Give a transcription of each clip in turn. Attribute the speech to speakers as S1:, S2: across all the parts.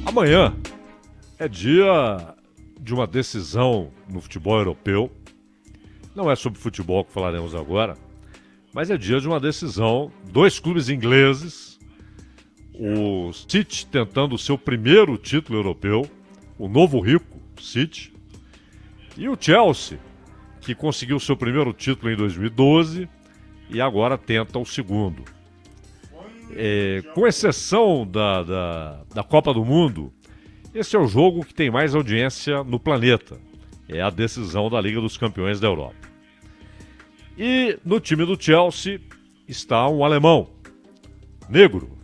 S1: Amanhã é dia de uma decisão no futebol europeu. Não é sobre futebol que falaremos agora, mas é dia de uma decisão. Dois clubes ingleses, o City tentando o seu primeiro título europeu, o novo rico City, e o Chelsea, que conseguiu seu primeiro título em 2012 e agora tenta o segundo. Com exceção da Copa do Mundo, esse é o jogo que tem mais audiência no planeta. É a decisão da Liga dos Campeões da Europa. E no time do Chelsea está um alemão, negro,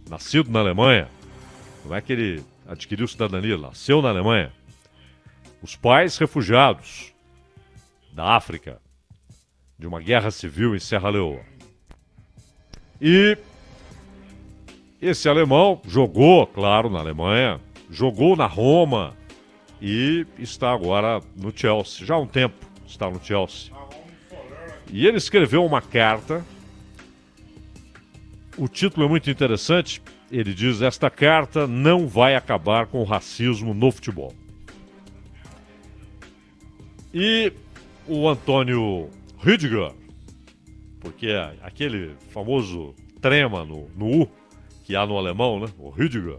S1: nascido na Alemanha. Não é que ele adquiriu cidadania, nasceu na Alemanha. Os pais refugiados da África, de uma guerra civil em Serra Leoa. E esse alemão jogou, claro, na Alemanha, jogou na Roma e está agora no Chelsea. Já há um tempo está no Chelsea. E ele escreveu uma carta. O título é muito interessante. Ele diz: esta carta não vai acabar com o racismo no futebol. E o Antônio Rüdiger, porque é aquele famoso trema no U que há no alemão, né? O Rüdiger.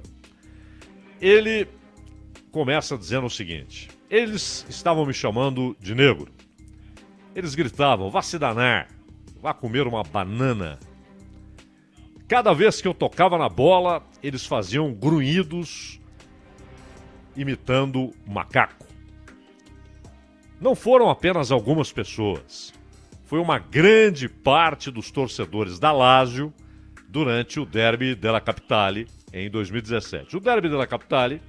S1: Ele começa dizendo o seguinte: eles estavam me chamando de negro. Eles gritavam: vá se danar, vá comer uma banana. Cada vez que eu tocava na bola, eles faziam grunhidos imitando macaco. Não foram apenas algumas pessoas. Foi uma grande parte dos torcedores da Lazio durante o Derby della Capitale em 2017. O Derby della Capitale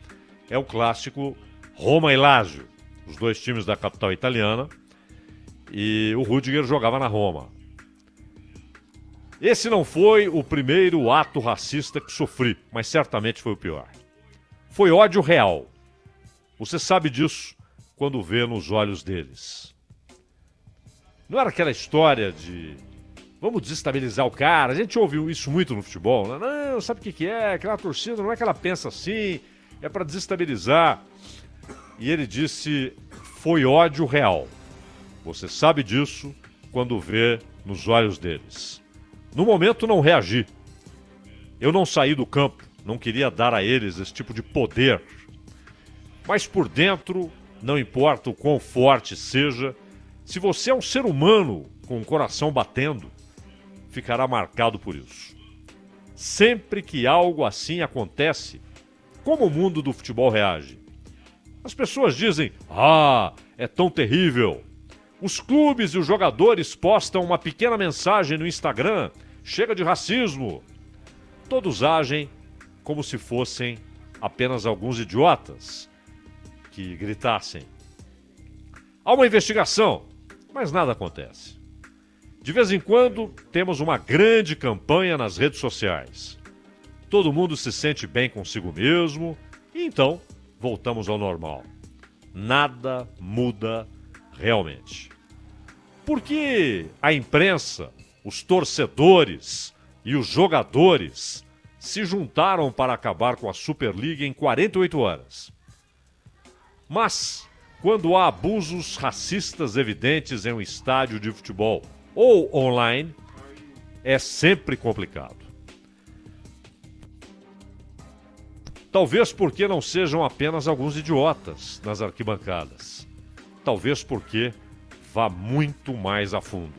S1: é o clássico Roma e Lazio, os dois times da capital italiana, e o Rüdiger jogava na Roma. Esse não foi o primeiro ato racista que sofri, mas certamente foi o pior. Foi ódio real. Você sabe disso quando vê nos olhos deles. Não era aquela história de vamos desestabilizar o cara. A gente ouviu isso muito no futebol, né? Não, sabe o que é? Aquela torcida não é que ela pensa assim, é para desestabilizar. E ele disse: foi ódio real. Você sabe disso quando vê nos olhos deles. No momento não reagi. Eu não saí do campo, não queria dar a eles esse tipo de poder. Mas por dentro, não importa o quão forte seja, se você é um ser humano com o coração batendo, ficará marcado por isso. Sempre que algo assim acontece, como o mundo do futebol reage? As pessoas dizem: ah, é tão terrível. Os clubes e os jogadores postam uma pequena mensagem no Instagram: chega de racismo. Todos agem como se fossem apenas alguns idiotas que gritassem. Há uma investigação, mas nada acontece. De vez em quando, temos uma grande campanha nas redes sociais. Todo mundo se sente bem consigo mesmo e então voltamos ao normal. Nada muda realmente. Por que a imprensa, os torcedores e os jogadores se juntaram para acabar com a Superliga em 48 horas? Mas, quando há abusos racistas evidentes em um estádio de futebol ou online, é sempre complicado. Talvez porque não sejam apenas alguns idiotas nas arquibancadas. Talvez porque vá muito mais a fundo.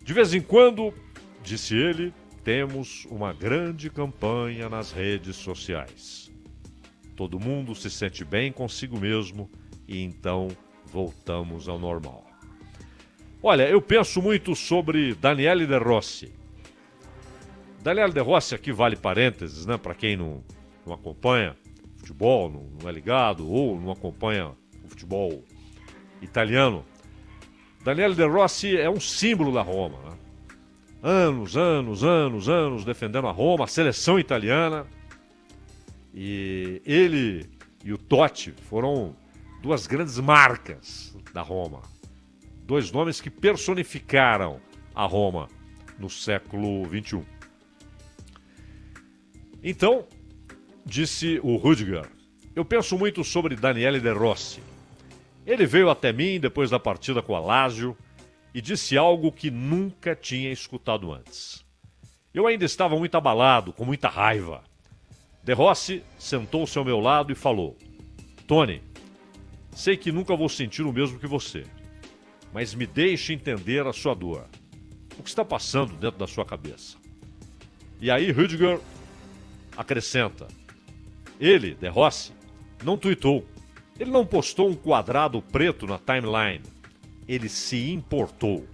S1: De vez em quando, disse ele, temos uma grande campanha nas redes sociais. Todo mundo se sente bem consigo mesmo e então voltamos ao normal. Olha, eu penso muito sobre Daniele De Rossi. Daniele De Rossi, aqui vale parênteses, né? Para quem não acompanha futebol, não é ligado ou não acompanha o futebol italiano. Daniele De Rossi é um símbolo da Roma, né? Anos defendendo a Roma, a seleção italiana. E ele e o Totti foram duas grandes marcas da Roma. Dois nomes que personificaram a Roma no século XXI. Então, Disse o Rüdiger: eu penso muito sobre Daniele De Rossi. Ele veio até mim depois da partida com a Lazio e disse algo que nunca tinha escutado antes. Eu ainda estava muito abalado, com muita raiva. De Rossi sentou-se ao meu lado e falou: Tony, sei que nunca vou sentir o mesmo que você, mas me deixe entender a sua dor. O que está passando dentro da sua cabeça? E aí Rüdiger acrescenta: ele, De Rossi, não tuitou. Ele não postou um quadrado preto na timeline. Ele se importou.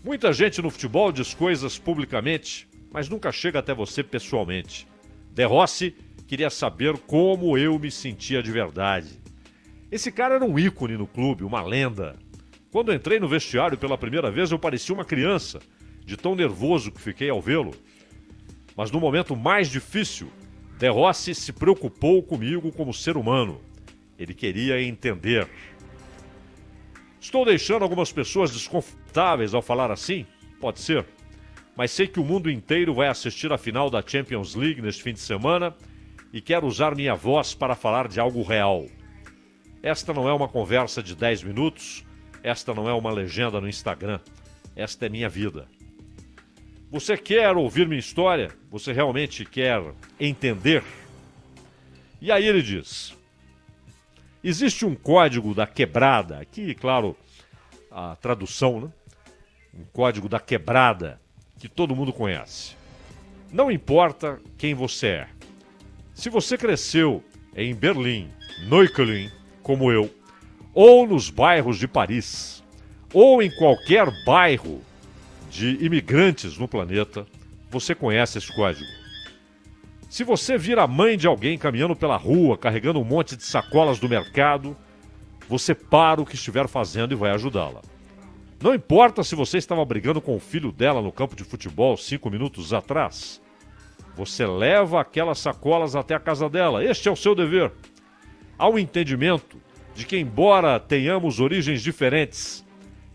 S1: Muita gente no futebol diz coisas publicamente, mas nunca chega até você pessoalmente. De Rossi queria saber como eu me sentia de verdade. Esse cara era um ícone no clube, uma lenda. Quando entrei no vestiário pela primeira vez, eu parecia uma criança, de tão nervoso que fiquei ao vê-lo. Mas no momento mais difícil, De Rossi se preocupou comigo como ser humano. Ele queria entender. Estou deixando algumas pessoas desconfortáveis ao falar assim? Pode ser. Mas sei que o mundo inteiro vai assistir a final da Champions League neste fim de semana e quero usar minha voz para falar de algo real. Esta não é uma conversa de 10 minutos, esta não é uma legenda no Instagram, esta é minha vida. Você quer ouvir minha história? Você realmente quer entender? E aí ele diz: existe um código da quebrada, aqui, claro, a tradução, né? Um código da quebrada que todo mundo conhece. Não importa quem você é. Se você cresceu em Berlim, Neukölln, como eu, ou nos bairros de Paris, ou em qualquer bairro de imigrantes no planeta, você conhece esse código. Se você vir a mãe de alguém caminhando pela rua, carregando um monte de sacolas do mercado, você para o que estiver fazendo e vai ajudá-la. Não importa se você estava brigando com o filho dela no campo de futebol 5 minutos atrás. Você leva aquelas sacolas até a casa dela. Este é o seu dever. Há um entendimento de que, embora tenhamos origens diferentes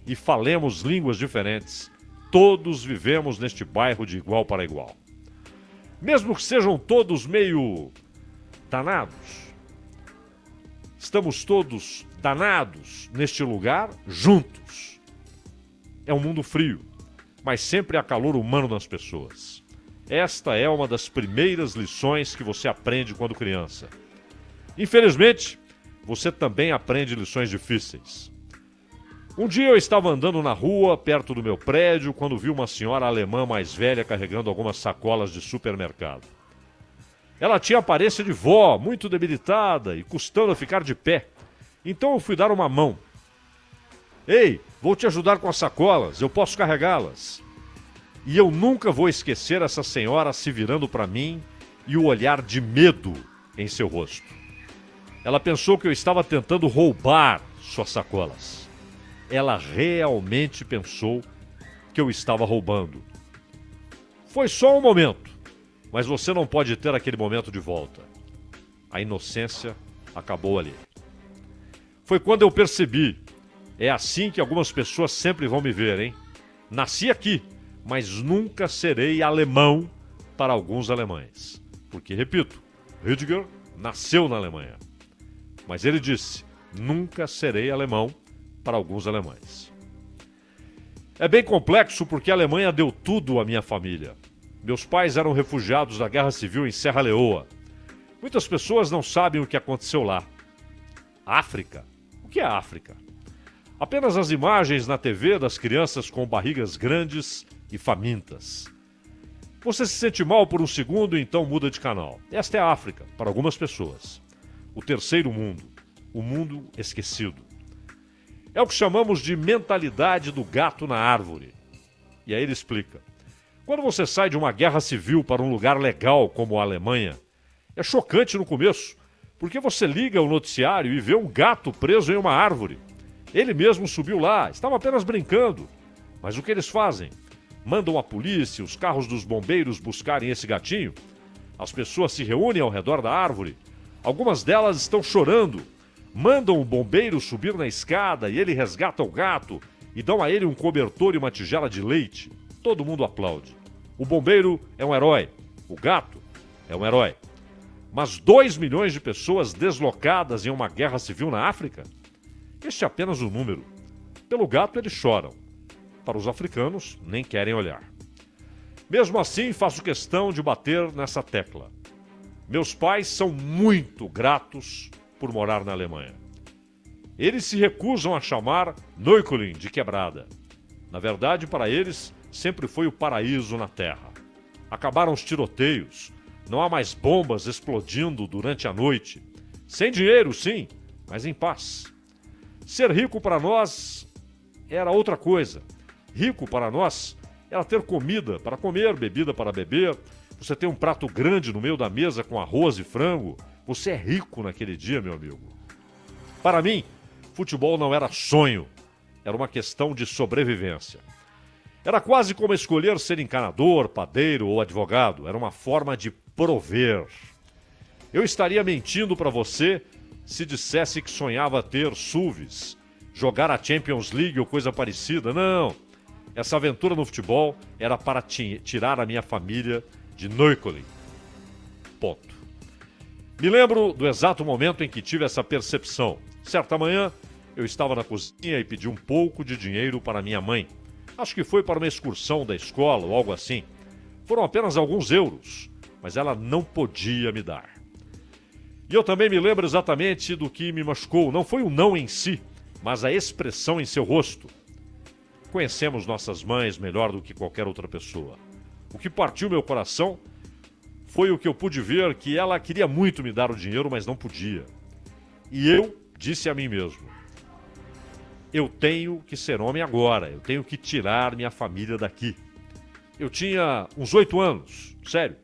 S1: e falemos línguas diferentes, todos vivemos neste bairro de igual para igual. Mesmo que sejam todos meio danados, estamos todos danados neste lugar juntos. É um mundo frio, mas sempre há calor humano nas pessoas. Esta é uma das primeiras lições que você aprende quando criança. Infelizmente, você também aprende lições difíceis. Um dia eu estava andando na rua, perto do meu prédio, quando vi uma senhora alemã mais velha carregando algumas sacolas de supermercado. Ela tinha aparência de vó, muito debilitada e custando a ficar de pé. Então eu fui dar uma mão. Ei, vou te ajudar com as sacolas, eu posso carregá-las. E eu nunca vou esquecer essa senhora se virando para mim e o olhar de medo em seu rosto. Ela pensou que eu estava tentando roubar suas sacolas. Ela realmente pensou que eu estava roubando. Foi só um momento, mas você não pode ter aquele momento de volta. A inocência acabou ali. Foi quando eu percebi. É assim que algumas pessoas sempre vão me ver, hein? Nasci aqui, mas nunca serei alemão para alguns alemães. Porque, repito, Rüdiger nasceu na Alemanha. Mas ele disse, nunca serei alemão para alguns alemães. É bem complexo porque a Alemanha deu tudo à minha família. Meus pais eram refugiados da Guerra Civil em Serra Leoa. Muitas pessoas não sabem o que aconteceu lá. África? O que é África? Apenas as imagens na TV das crianças com barrigas grandes e famintas. Você se sente mal por um segundo e então muda de canal. Esta é a África, para algumas pessoas. O terceiro mundo, o mundo esquecido. É o que chamamos de mentalidade do gato na árvore. E aí ele explica. Quando você sai de uma guerra civil para um lugar legal como a Alemanha, é chocante no começo, porque você liga o noticiário e vê um gato preso em uma árvore. Ele mesmo subiu lá, estava apenas brincando. Mas o que eles fazem? Mandam a polícia, os carros dos bombeiros buscarem esse gatinho. As pessoas se reúnem ao redor da árvore. Algumas delas estão chorando. Mandam o bombeiro subir na escada e ele resgata o gato e dão a ele um cobertor e uma tigela de leite. Todo mundo aplaude. O bombeiro é um herói. O gato é um herói. Mas 2 milhões de pessoas deslocadas em uma guerra civil na África? Este é apenas um número. Pelo gato eles choram. Para os africanos, nem querem olhar. Mesmo assim, faço questão de bater nessa tecla. Meus pais são muito gratos por morar na Alemanha. Eles se recusam a chamar Neukölln de quebrada. Na verdade, para eles, sempre foi o paraíso na Terra. Acabaram os tiroteios, não há mais bombas explodindo durante a noite. Sem dinheiro, sim, mas em paz. Ser rico para nós era outra coisa. Rico para nós era ter comida para comer, bebida para beber. Você tem um prato grande no meio da mesa com arroz e frango. Você é rico naquele dia, meu amigo. Para mim, futebol não era sonho. Era uma questão de sobrevivência. Era quase como escolher ser encanador, padeiro ou advogado. Era uma forma de prover. Eu estaria mentindo para você se dissesse que sonhava ter SUVs, jogar a Champions League ou coisa parecida. Não. Essa aventura no futebol era para tirar a minha família de Neukölln. Ponto. Me lembro do exato momento em que tive essa percepção. Certa manhã, eu estava na cozinha e pedi um pouco de dinheiro para minha mãe. Acho que foi para uma excursão da escola ou algo assim. Foram apenas alguns euros, mas ela não podia me dar. E eu também me lembro exatamente do que me machucou. Não foi o não em si, mas a expressão em seu rosto. Conhecemos nossas mães melhor do que qualquer outra pessoa. O que partiu meu coração foi o que eu pude ver que ela queria muito me dar o dinheiro, mas não podia. E eu disse a mim mesmo, eu tenho que ser homem agora, eu tenho que tirar minha família daqui. Eu tinha uns 8 anos, sério.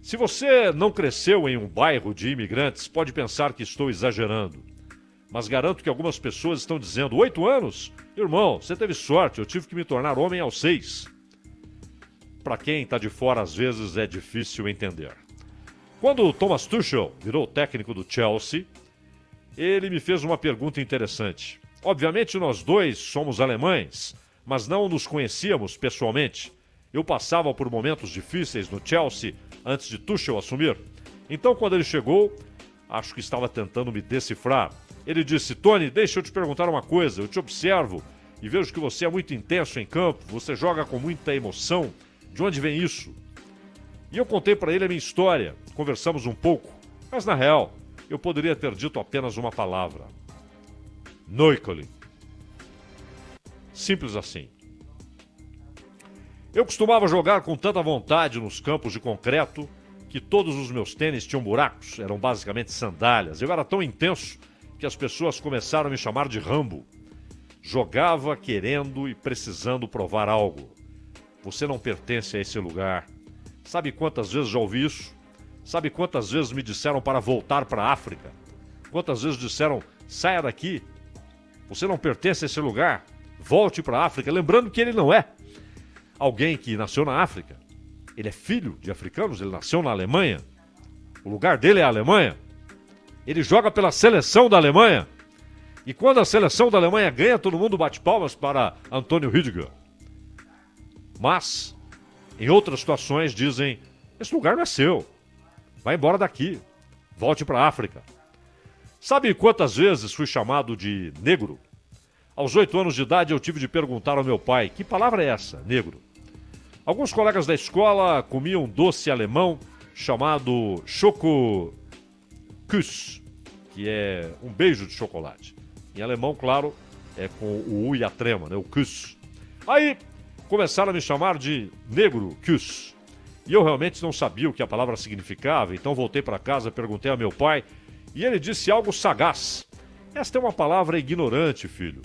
S1: Se você não cresceu em um bairro de imigrantes, pode pensar que estou exagerando. Mas garanto que algumas pessoas estão dizendo, 8 anos? Irmão, você teve sorte, eu tive que me tornar homem aos 6. Para quem está de fora, às vezes é difícil entender. Quando o Thomas Tuchel virou técnico do Chelsea, ele me fez uma pergunta interessante. Obviamente nós dois somos alemães, mas não nos conhecíamos pessoalmente. Eu passava por momentos difíceis no Chelsea antes de Tuchel assumir. Então quando ele chegou, acho que estava tentando me decifrar. Ele disse, Tony, deixa eu te perguntar uma coisa, eu te observo e vejo que você é muito intenso em campo, você joga com muita emoção. De onde vem isso? E eu contei para ele a minha história, conversamos um pouco, mas na real, eu poderia ter dito apenas uma palavra. Neukölln. Simples assim. Eu costumava jogar com tanta vontade nos campos de concreto que todos os meus tênis tinham buracos, eram basicamente sandálias. Eu era tão intenso que as pessoas começaram a me chamar de Rambo. Jogava querendo e precisando provar algo. Você não pertence a esse lugar. Sabe quantas vezes já ouvi isso? Sabe quantas vezes me disseram para voltar para a África? Quantas vezes disseram, saia daqui. Você não pertence a esse lugar. Volte para a África. Lembrando que ele não é alguém que nasceu na África. Ele é filho de africanos, ele nasceu na Alemanha. O lugar dele é a Alemanha. Ele joga pela seleção da Alemanha. E quando a seleção da Alemanha ganha, todo mundo bate palmas para Antônio Rüdiger. Mas, em outras situações, dizem, esse lugar não é seu. Vai embora daqui. Volte para a África. Sabe quantas vezes fui chamado de negro? Aos 8 anos de idade eu tive de perguntar ao meu pai, que palavra é essa, negro? Alguns colegas da escola comiam um doce alemão chamado Schokokuss, que é um beijo de chocolate. Em alemão, claro, é com o U e a trema, né? O Kuss. Aí começaram a me chamar de negro Kuss. E eu realmente não sabia o que a palavra significava, então voltei para casa, perguntei ao meu pai, e ele disse algo sagaz. Esta é uma palavra ignorante, filho.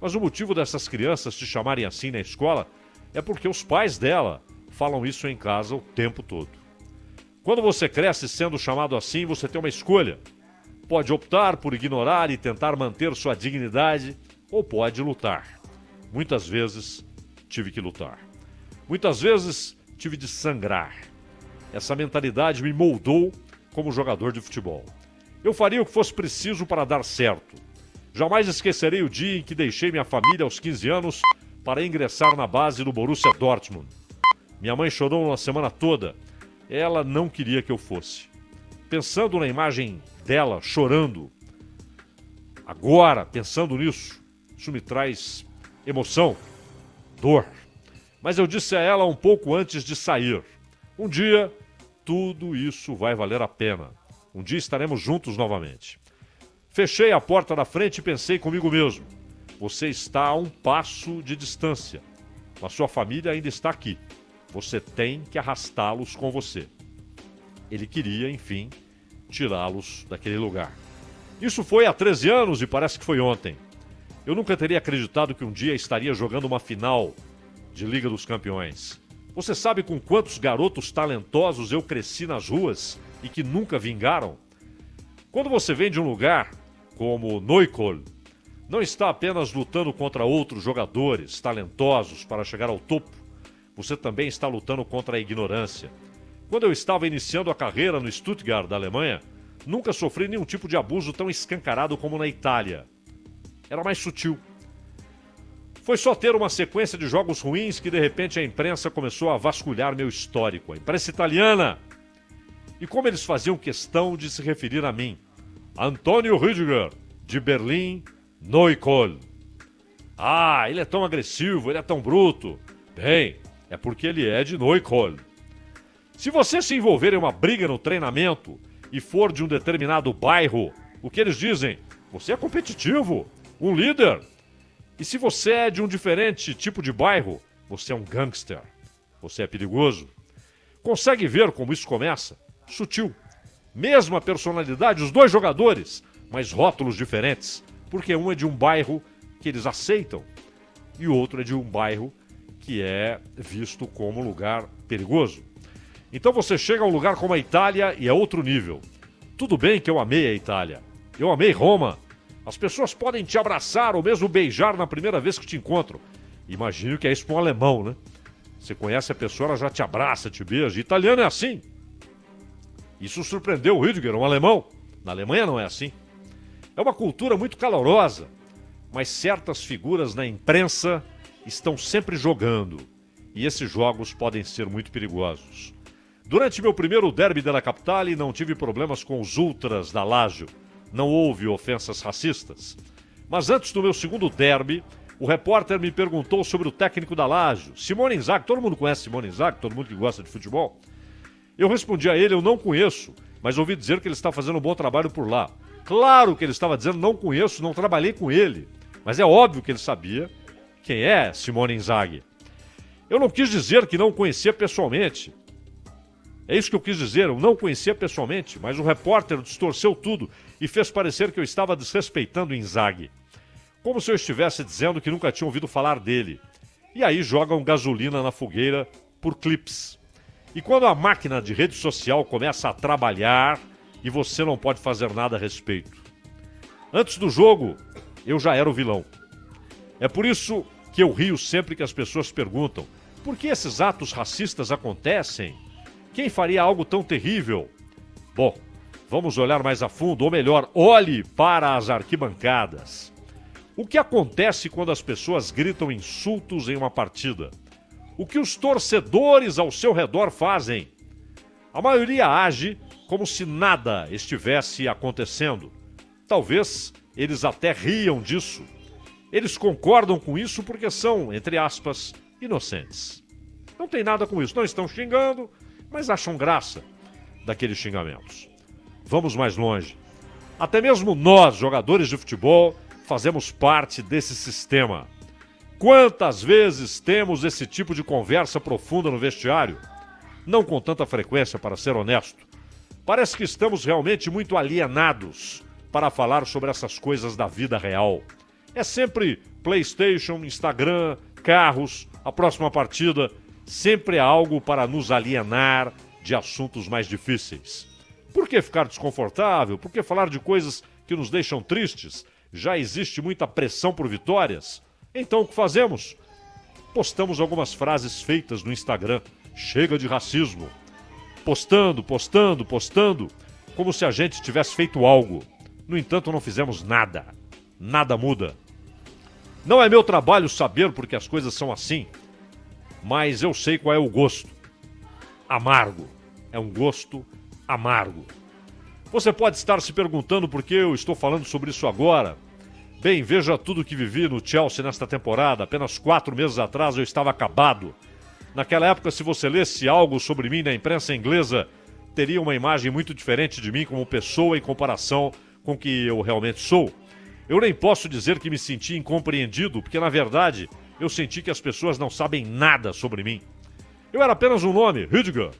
S1: Mas o motivo dessas crianças te chamarem assim na escola é porque os pais dela falam isso em casa o tempo todo. Quando você cresce sendo chamado assim, você tem uma escolha. Pode optar por ignorar e tentar manter sua dignidade, ou pode lutar. Muitas vezes tive que lutar. Muitas vezes tive de sangrar. Essa mentalidade me moldou como jogador de futebol. Eu faria o que fosse preciso para dar certo. Jamais esquecerei o dia em que deixei minha família aos 15 anos para ingressar na base do Borussia Dortmund. Minha mãe chorou uma semana toda. Ela não queria que eu fosse. pensando na imagem dela chorando, agora, pensando nisso, isso me traz emoção, dor. Mas eu disse a ela um pouco antes de sair: um dia, tudo isso vai valer a pena. Um dia estaremos juntos novamente. Fechei a porta da frente e pensei comigo mesmo: você está a um passo de distância, mas sua família ainda está aqui. Você tem que arrastá-los com você. Ele queria, enfim, tirá-los daquele lugar. Isso foi há 13 anos e parece que foi ontem. Eu nunca teria acreditado que um dia estaria jogando uma final de Liga dos Campeões. Você sabe com quantos garotos talentosos eu cresci nas ruas e que nunca vingaram? Quando você vem de um lugar como Neukölln, não está apenas lutando contra outros jogadores talentosos para chegar ao topo, você também está lutando contra a ignorância. Quando eu estava iniciando a carreira no Stuttgart, da Alemanha, nunca sofri nenhum tipo de abuso tão escancarado como na Itália. Era mais sutil. Foi só ter uma sequência de jogos ruins que de repente a imprensa começou a vasculhar meu histórico. A imprensa italiana. E como eles faziam questão de se referir a mim. Antônio Rüdiger, de Berlim, Neukölln. Ah, ele é tão agressivo, ele é tão bruto. Bem, é porque ele é de Neukölln. Se você se envolver em uma briga no treinamento e for de um determinado bairro, o que eles dizem? Você é competitivo, um líder. E se você é de um diferente tipo de bairro, você é um gangster. Você é perigoso. Consegue ver como isso começa? Sutil. Mesma personalidade, os dois jogadores, mas rótulos diferentes. Porque um é de um bairro que eles aceitam e o outro é de um bairro que é visto como lugar perigoso. Então você chega a um lugar como a Itália e é outro nível. Tudo bem que eu amei a Itália. Eu amei Roma. As pessoas podem te abraçar ou mesmo beijar na primeira vez que te encontram. Imagino que é isso para um alemão, né? Você conhece a pessoa, ela já te abraça, te beija. Italiano é assim. Isso surpreendeu o Rüdiger, um alemão. Na Alemanha não é assim. É uma cultura muito calorosa, mas certas figuras na imprensa estão sempre jogando. E esses jogos podem ser muito perigosos. Durante meu primeiro derby della Capitale, não tive problemas com os ultras da Lazio. Não houve ofensas racistas. Mas antes do meu segundo derby, o repórter me perguntou sobre o técnico da Lazio, Simone Inzaghi. Todo mundo conhece Simone Inzaghi, todo mundo que gosta de futebol. Eu respondi a ele: eu não conheço, mas ouvi dizer que ele está fazendo um bom trabalho por lá. Claro que ele estava dizendo: não conheço, não trabalhei com ele. Mas é óbvio que ele sabia quem é Simone Inzaghi. Eu não quis dizer que não conhecia pessoalmente. É isso que eu quis dizer, eu não conhecia pessoalmente, mas o repórter distorceu tudo e fez parecer que eu estava desrespeitando Inzaghi. Como se eu estivesse dizendo que nunca tinha ouvido falar dele. E aí jogam gasolina na fogueira por clips. E quando a máquina de rede social começa a trabalhar e você não pode fazer nada a respeito. Antes do jogo, eu já era o vilão. É por isso que eu rio sempre que as pessoas perguntam: por que esses atos racistas acontecem? Quem faria algo tão terrível? Bom, vamos olhar mais a fundo, ou melhor, olhe para as arquibancadas. O que acontece quando as pessoas gritam insultos em uma partida? O que os torcedores ao seu redor fazem? A maioria age como se nada estivesse acontecendo. Talvez eles até riam disso. Eles concordam com isso porque são, entre aspas, inocentes. Não tem nada com isso, não estão xingando, mas acham graça daqueles xingamentos. Vamos mais longe. Até mesmo nós, jogadores de futebol, fazemos parte desse sistema. Quantas vezes temos esse tipo de conversa profunda no vestiário? Não com tanta frequência, para ser honesto. Parece que estamos realmente muito alienados para falar sobre essas coisas da vida real. É sempre PlayStation, Instagram, carros, a próxima partida. Sempre há algo para nos alienar de assuntos mais difíceis. Por que ficar desconfortável? Por que falar de coisas que nos deixam tristes? Já existe muita pressão por vitórias? Então o que fazemos? Postamos algumas frases feitas no Instagram. Chega de racismo. Postando, como se a gente tivesse feito algo. No entanto, não fizemos nada. Nada muda. Não é meu trabalho saber porque as coisas são assim. Mas eu sei qual é o gosto. Amargo. É um gosto amargo. Você pode estar se perguntando por que eu estou falando sobre isso agora. Bem, veja tudo que vivi no Chelsea nesta temporada. Apenas 4 meses atrás eu estava acabado. Naquela época, se você lesse algo sobre mim na imprensa inglesa, teria uma imagem muito diferente de mim como pessoa em comparação com o que eu realmente sou. Eu nem posso dizer que me senti incompreendido, porque na verdade eu senti que as pessoas não sabem nada sobre mim. Eu era apenas um nome, Rüdiger.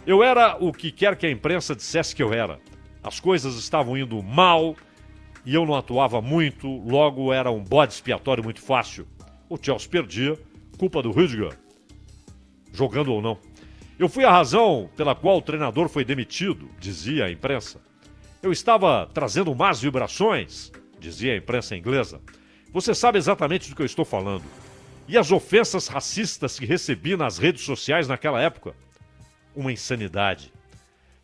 S1: Eu era o que quer que a imprensa dissesse que eu era. As coisas estavam indo mal e eu não atuava muito, logo era um bode expiatório muito fácil. O Chelsea perdia, culpa do Rüdiger, jogando ou não. Eu fui a razão pela qual o treinador foi demitido, dizia a imprensa. Eu estava trazendo más vibrações, dizia a imprensa inglesa. Você sabe exatamente do que eu estou falando. E as ofensas racistas que recebi nas redes sociais naquela época? Uma insanidade.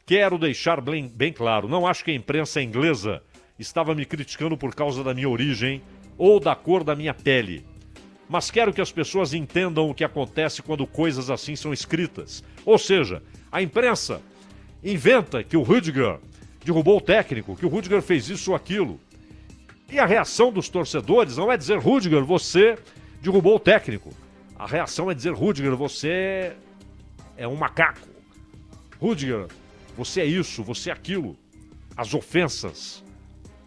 S1: Quero deixar bem claro, não acho que a imprensa inglesa estava me criticando por causa da minha origem ou da cor da minha pele. Mas quero que as pessoas entendam o que acontece quando coisas assim são escritas. Ou seja, a imprensa inventa que o Rüdiger derrubou o técnico, que o Rüdiger fez isso ou aquilo. E a reação dos torcedores não é dizer, Rüdiger, você derrubou o técnico. A reação é dizer, Rüdiger, você é um macaco. Rüdiger, você é isso, você é aquilo. As ofensas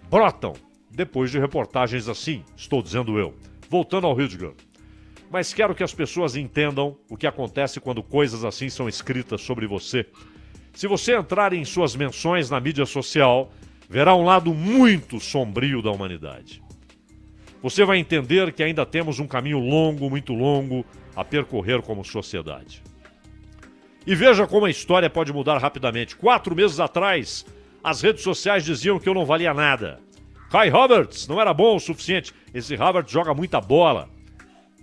S1: brotam depois de reportagens assim, estou dizendo eu. Voltando ao Rüdiger. Mas quero que as pessoas entendam o que acontece quando coisas assim são escritas sobre você. Se você entrar em suas menções na mídia social, verá um lado muito sombrio da humanidade. Você vai entender que ainda temos um caminho longo, muito longo, a percorrer como sociedade. E veja como a história pode mudar rapidamente. 4 meses atrás, as redes sociais diziam que eu não valia nada. Kai Havertz não era bom o suficiente. Esse Havertz joga muita bola.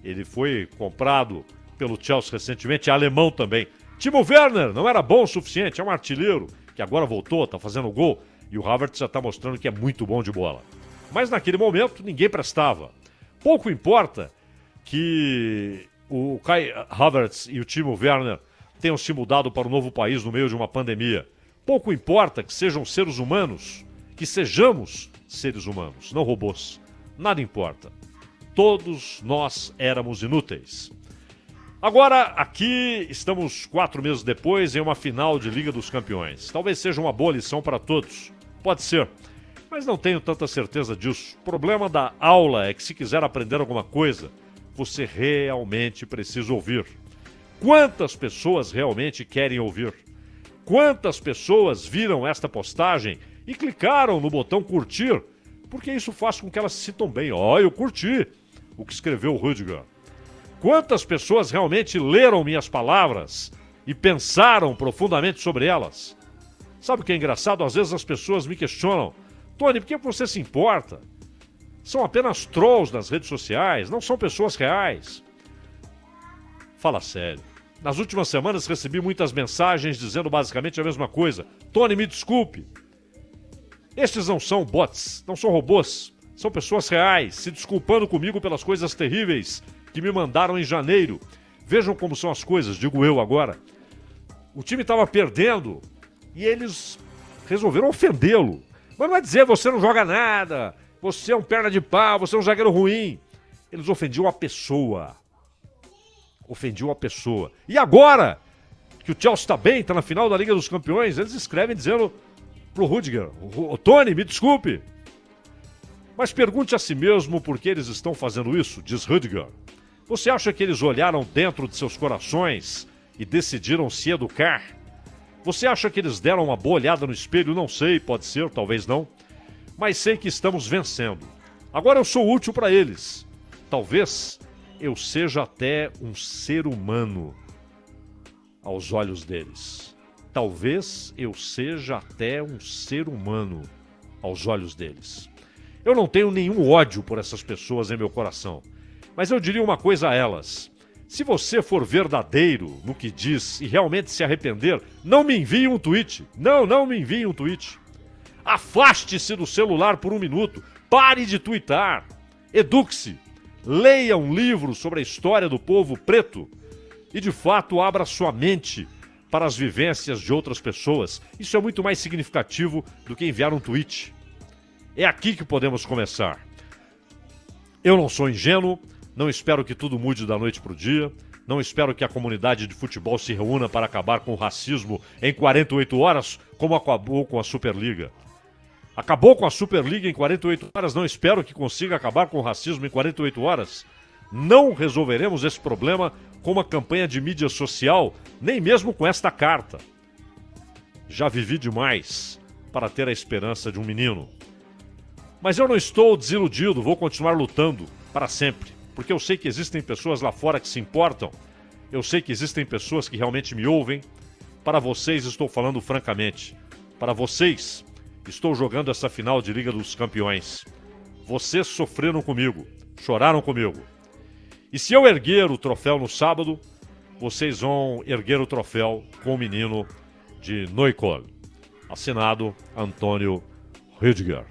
S1: Ele foi comprado pelo Chelsea recentemente, é alemão também. Timo Werner não era bom o suficiente, é um artilheiro que agora voltou, está fazendo gol. E o Havertz já está mostrando que é muito bom de bola. Mas naquele momento ninguém prestava. Pouco importa que o Kai Havertz e o Timo Werner tenham se mudado para um novo país no meio de uma pandemia. Pouco importa que sejam seres humanos, que sejamos seres humanos, não robôs. Nada importa. Todos nós éramos inúteis. Agora, aqui estamos 4 meses depois em uma final de Liga dos Campeões. Talvez seja uma boa lição para todos. Pode ser. Mas não tenho tanta certeza disso. O problema da aula é que se quiser aprender alguma coisa, você realmente precisa ouvir. Quantas pessoas realmente querem ouvir? Quantas pessoas viram esta postagem e clicaram no botão curtir? Porque isso faz com que elas se sintam bem. Eu curti o que escreveu o Rüdiger. Quantas pessoas realmente leram minhas palavras e pensaram profundamente sobre elas? Sabe o que é engraçado? Às vezes as pessoas me questionam. Tony, por que você se importa? São apenas trolls nas redes sociais, não são pessoas reais. Fala sério. Nas últimas semanas recebi muitas mensagens dizendo basicamente a mesma coisa. Tony, me desculpe. Estes não são bots, não são robôs. São pessoas reais, se desculpando comigo pelas coisas terríveis que me mandaram em janeiro. Vejam como são as coisas, digo eu agora. O time estava perdendo e eles resolveram ofendê-lo. Mas não é dizer, você não joga nada, você é um perna de pau, você é um zagueiro ruim. Eles ofendiam a pessoa. Ofendiam a pessoa. E agora, que o Chelsea está bem, está na final da Liga dos Campeões, eles escrevem dizendo pro Rüdiger, Tony, me desculpe. Mas pergunte a si mesmo por que eles estão fazendo isso, diz Rüdiger. Você acha que eles olharam dentro de seus corações e decidiram se educar? Você acha que eles deram uma boa olhada no espelho? Não sei, pode ser, talvez não. Mas sei que estamos vencendo. Agora eu sou útil para eles. Talvez eu seja até um ser humano aos olhos deles. Talvez eu seja até um ser humano aos olhos deles. Eu não tenho nenhum ódio por essas pessoas em meu coração. Mas eu diria uma coisa a elas. Se você for verdadeiro no que diz e realmente se arrepender, não me envie um tweet. Não me envie um tweet. Afaste-se do celular por 1 minuto. Pare de twittar. Eduque-se. Leia um livro sobre a história do povo preto. E de fato abra sua mente para as vivências de outras pessoas. Isso é muito mais significativo do que enviar um tweet. É aqui que podemos começar. Eu não sou ingênuo, não espero que tudo mude da noite para o dia, não espero que a comunidade de futebol se reúna para acabar com o racismo em 48 horas, como acabou com a Superliga. Acabou com a Superliga em 48 horas, não espero que consiga acabar com o racismo em 48 horas. Não resolveremos esse problema com uma campanha de mídia social, nem mesmo com esta carta. Já vivi demais para ter a esperança de um menino. Mas eu não estou desiludido, vou continuar lutando para sempre, porque eu sei que existem pessoas lá fora que se importam, eu sei que existem pessoas que realmente me ouvem. Para vocês estou falando francamente, para vocês estou jogando essa final de Liga dos Campeões. Vocês sofreram comigo, choraram comigo. E se eu erguer o troféu no sábado, vocês vão erguer o troféu com o menino de Neukölln. Assinado Antônio Rüdiger.